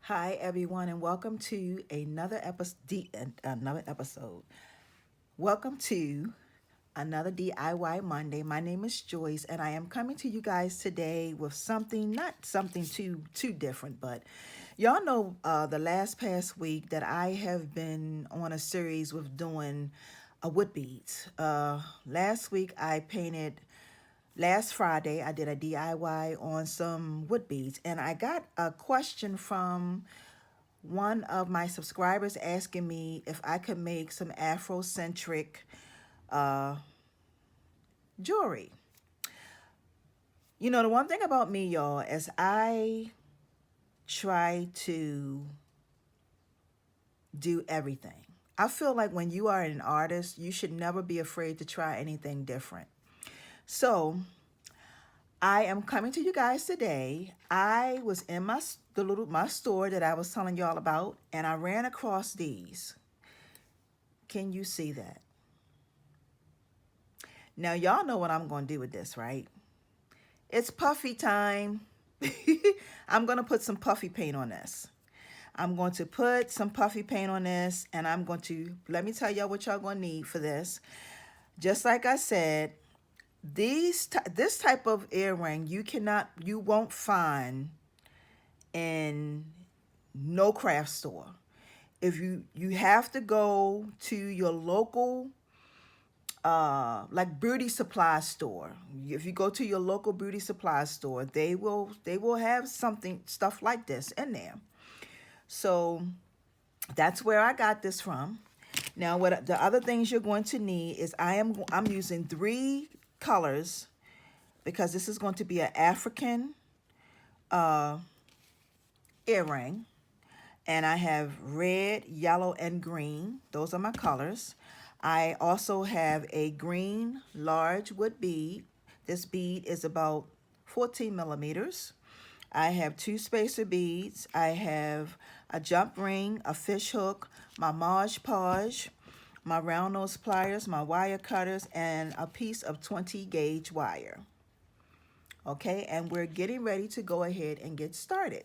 Hi, everyone, and welcome to another episode. Welcome to another DIY Monday. My name is Joyce, and I am coming to you guys today with something not something too different, but y'all know the last past week that I have been on a series with doing wood beads. Last week I painted. Last Friday, I did a DIY on some wood beads, and I got a question from one of my subscribers asking me if I could make some Afrocentric uh, jewelry. You know, the one thing about me, y'all, is I try to do everything. I feel like when you are an artist, you should never be afraid to try anything different. So, I am coming to you guys today. I was in my store that I was telling y'all about, and I ran across these. Can you see that? Now y'all know what I'm going to do with this, right? It's puffy time. I'm going to put some puffy paint on this. I'm going to put some puffy paint on this, and I'm going to let me tell y'all what y'all going to need for this. Just like I said, this type of earring you won't find in no craft store. If you have to go to your local like beauty supply store. If you go to your local beauty supply store, they will have stuff like this in there. So that's where I got this from. Now, what the other things you're going to need is I'm using three colors because this is going to be an African uh, earring. And I have red, yellow, and green. Those are my colors. I also have a green large wood bead. This bead is about 14 millimeters. I have two spacer beads. I have a jump ring, a fish hook, my Mod Podge, my round nose pliers, my wire cutters, and a piece of 20 gauge wire. Okay, and we're getting ready to go ahead and get started.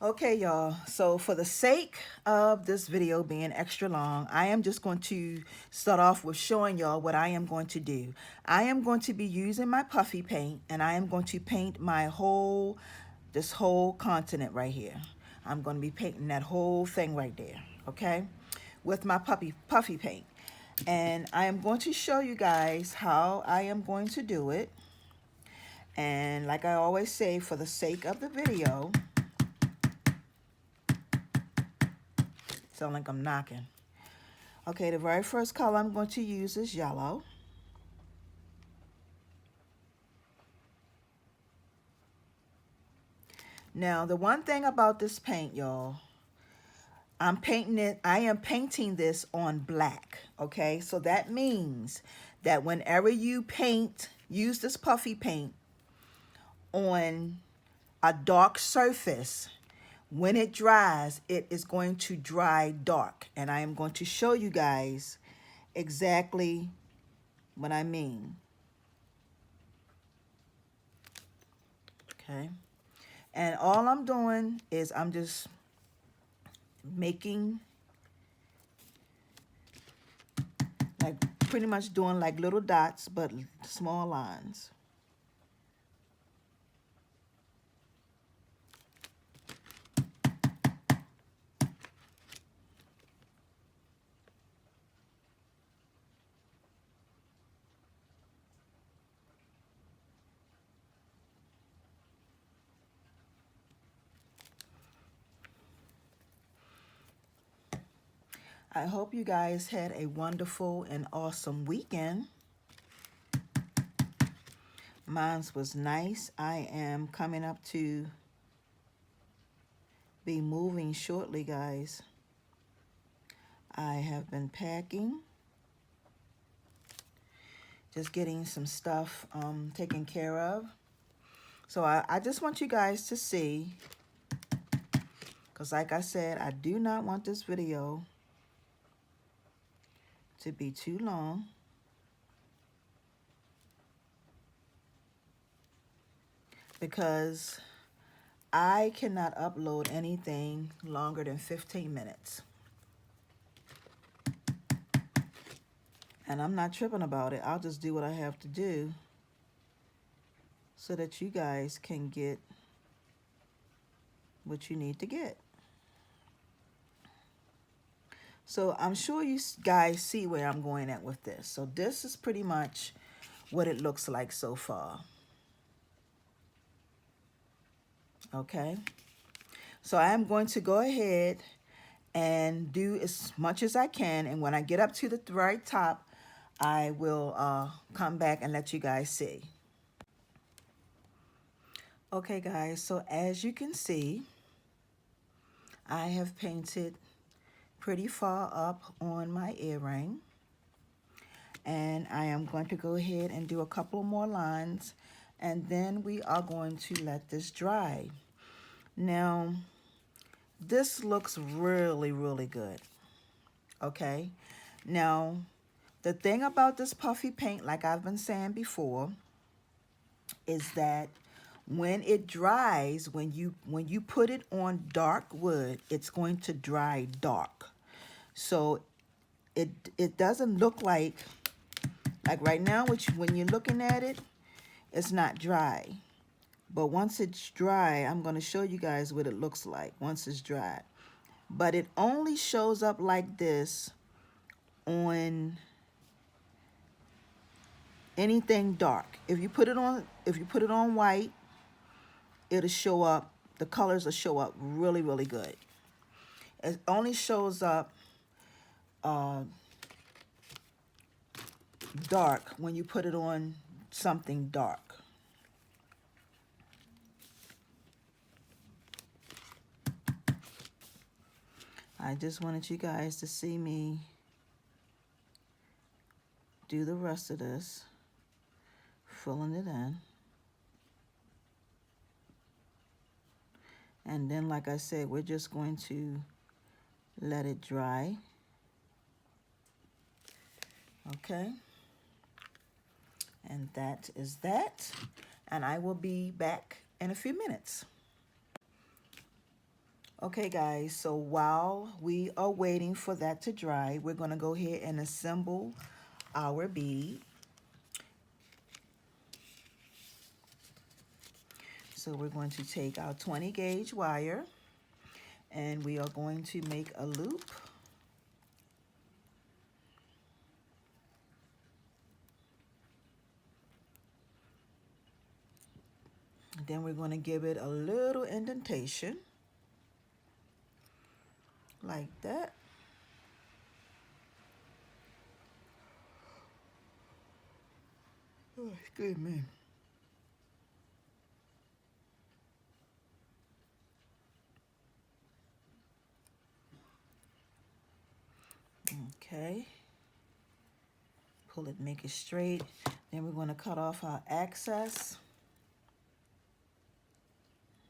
Okay, y'all. So for the sake of this video being extra long, I am just going to start off with showing y'all what I am going to do. I am going to be using my puffy paint, and I am going to paint this whole continent right here. I'm going to be painting that whole thing right there, okay, with my puffy paint. And I am going to show you guys how I am going to do it. And like I always say, for the sake of the video, sound like I'm knocking. Okay, the very first color I'm going to use is yellow. Now, the one thing about this paint, y'all, I am painting this on black, okay? So that means that whenever you use this puffy paint on a dark surface, when it dries, it is going to dry dark. And I am going to show you guys exactly what I mean. Okay. And all I'm doing is I'm just making, like, pretty much doing like little dots, but small lines. I hope you guys had a wonderful and awesome weekend. Mine was nice. I am coming up to be moving shortly, guys. I have been packing, just getting some stuff taken care of. So I just want you guys to see, because like I said, I do not want this video to be too long. Because I cannot upload anything longer than 15 minutes. And I'm not tripping about it. I'll just do what I have to do so that you guys can get what you need to get. So I'm sure you guys see where I'm going at with this. So this is pretty much what it looks like so far. Okay. So I'm going to go ahead and do as much as I can. And when I get up to the right top, I will come back and let you guys see. Okay, guys. So as you can see, I have painted pretty far up on my earring. And I am going to go ahead and do a couple more lines, and then we are going to let this dry. Now, this looks really, really good. Okay. Now, the thing about this puffy paint, like I've been saying before, is that when it dries, when you put it on dark wood, it's going to dry dark. So it doesn't look like right now, when you're looking at it, it's not dry. But once it's dry, I'm going to show you guys what it looks like once it's dry. But it only shows up like this on anything dark. If you put it on white, it'll show up, the colors will show up really, really good. It only shows up dark when you put it on something dark. I just wanted you guys to see me do the rest of this, filling it in. And then, like I said, we're just going to let it dry. Okay. And that is that. And I will be back in a few minutes. Okay, guys, so while we are waiting for that to dry, we're going to go ahead and assemble our bead. So we're going to take our 20 gauge wire, and we are going to make a loop. Then we're going to give it a little indentation like that. Oh, excuse me. Okay. Pull it, make it straight. Then we're going to cut off our excess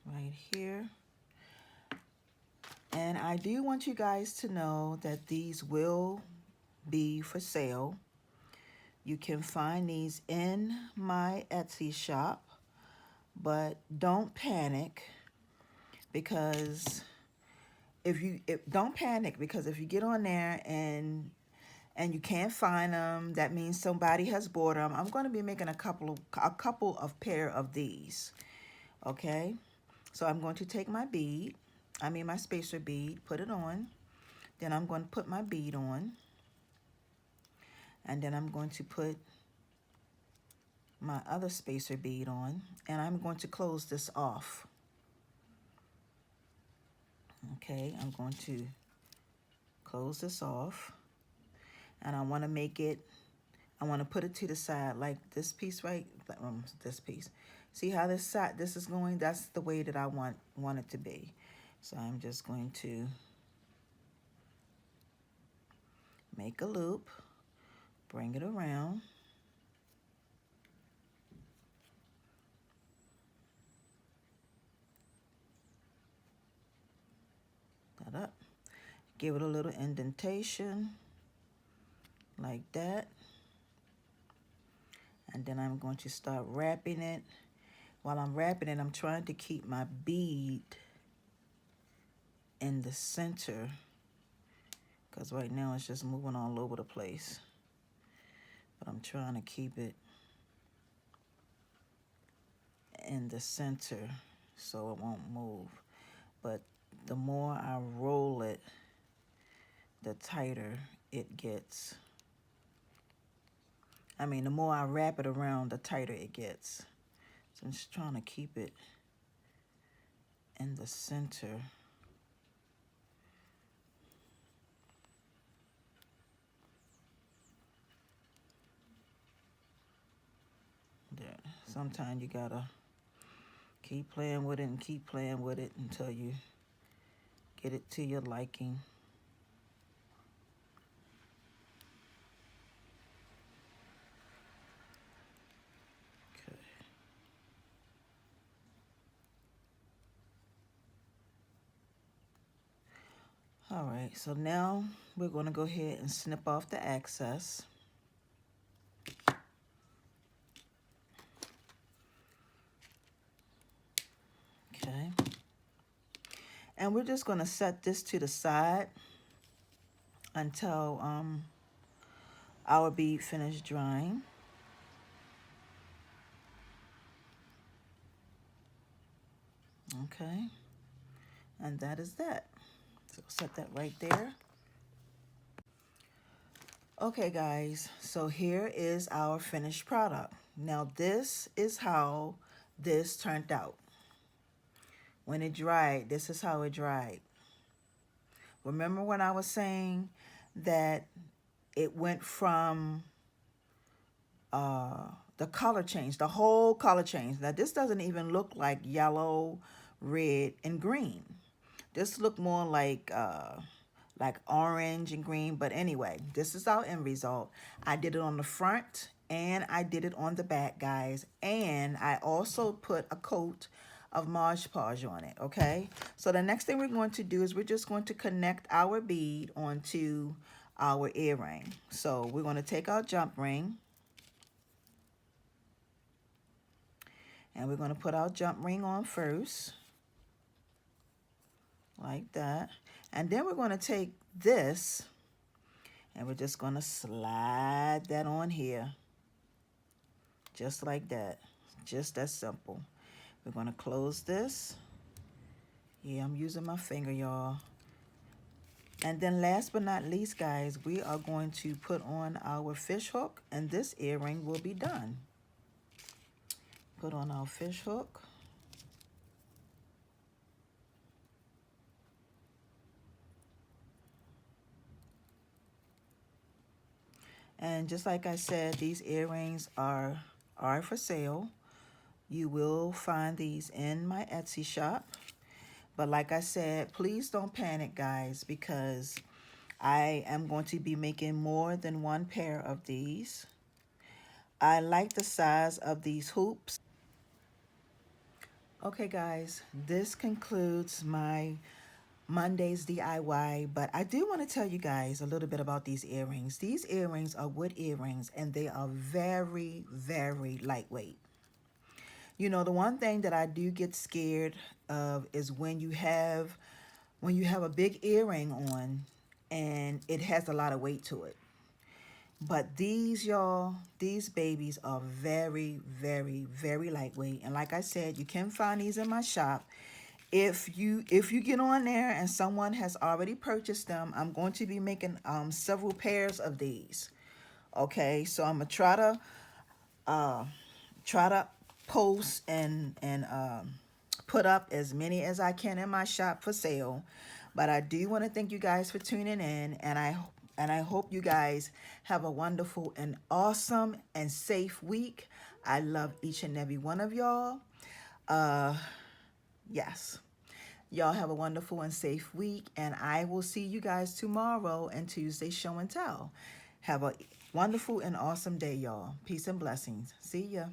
right here. And I do want you guys to know that these will be for sale. You can find these in my Etsy shop, but don't panic, because don't panic, because if you get on there and you can't find them, that means somebody has bought them. I'm going to be making a couple of pair of these. Okay, so I'm going to take my my spacer bead, put it on. Then I'm going to put my bead on. And then I'm going to put my other spacer bead on. And I'm going to close this off. Okay, I'm going to close this off. And I want to make it, I want to put it to the side like this piece, right? This piece. See how this side, this is going? That's the way that I want it to be. So I'm just going to make a loop, bring it around. That up. Give it a little indentation like that. And then I'm going to start wrapping it while I'm wrapping it, I'm trying to keep my bead in the center, because right now it's just moving all over the place. But I'm trying to keep it in the center so it won't move. But the more I roll it, the tighter it gets. I mean, the more I wrap it around, the tighter it gets. So I'm just trying to keep it in the center. There. Sometimes you gotta keep playing with it and keep playing with it until you get it to your liking. Okay. All right, so now we're going to go ahead and snip off the excess. Okay. And we're just going to set this to the side until our bead finishes drying. Okay. And that is that. So set that right there. Okay, guys, so here is our finished product. Now, this is how this turned out. When it dried, this is how it dried. Remember when I was saying that it went from the color change, the whole color change. Now, this doesn't even look like yellow, red, and green. This look more like orange and green. But anyway, this is our end result. I did it on the front and I did it on the back, guys. And I also put a coat of Mod Podge on it, okay? So the next thing we're going to do is we're just going to connect our bead onto our earring. So we're going to take our jump ring. And we're going to put our jump ring on first. Like that. And then we're going to take this and we're just going to slide that on here. Just like that. Just that simple. We're going to close this. Yeah, I'm using my finger, y'all. And then last but not least, guys, we are going to put on our fish hook and this earring will be done. Put on our fish hook. And just like I said, these earrings are for sale. You will find these in my Etsy shop. But like I said, please don't panic, guys, because I am going to be making more than one pair of these. I like the size of these hoops. Okay, guys, this concludes my Monday's DIY, but I do want to tell you guys a little bit about these earrings. These earrings are wood earrings and they are very, very lightweight. You know, the one thing that I do get scared of is when you have a big earring on and it has a lot of weight to it. But these, y'all, these babies are very, very, very lightweight. And like I said, you can find these in my shop. If you get on there and someone has already purchased them, I'm going to be making several pairs of these. Okay, so I'm gonna try to post and put up as many as I can in my shop for sale. But I do want to thank you guys for tuning in, and I hope you guys have a wonderful and awesome and safe week. I love each and every one of y'all. Yes. Y'all have a wonderful and safe week, and I will see you guys tomorrow and Tuesday show and tell. Have a wonderful and awesome day, y'all. Peace and blessings. See ya.